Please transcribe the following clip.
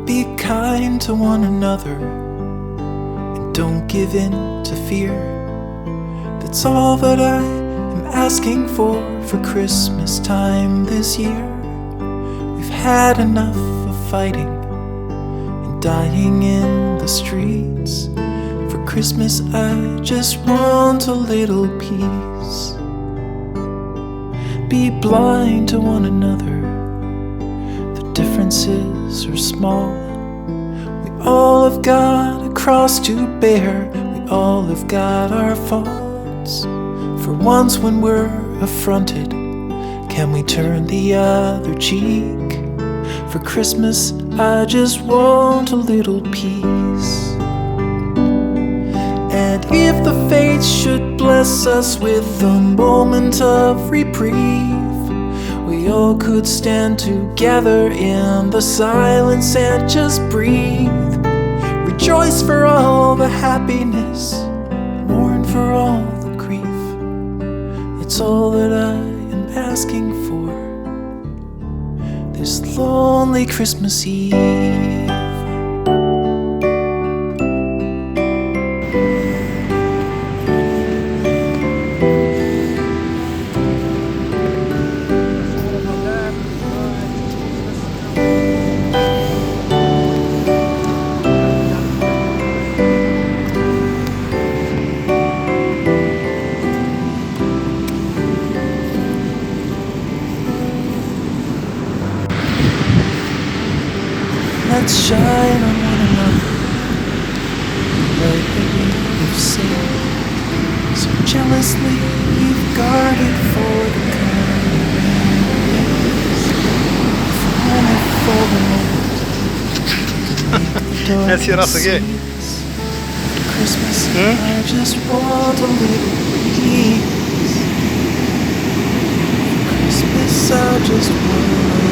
Be kind to one another and don't give in to fear. That's all that I am asking for Christmas time this year. We've had enough of fighting and dying in the streets. For Christmas I just want a little peace. Be blind to one another, the differences are small. We all have got a cross to bear, we all have got our faults. For once when we're affronted, can we turn the other cheek? For Christmas I just want a little peace. And if the fates should bless us with a moment of reprieve, we all could stand together in the silence and just breathe. Rejoice for all the happiness, mourn for all the grief. It's all that I am asking for this lonely Christmas Eve. Let's shine on one another, light that we've seen, so jealously we've guarded for the coming days. If only for the moment to make the darkness cease. Christmas, I just want a little peace. Christmas, I just want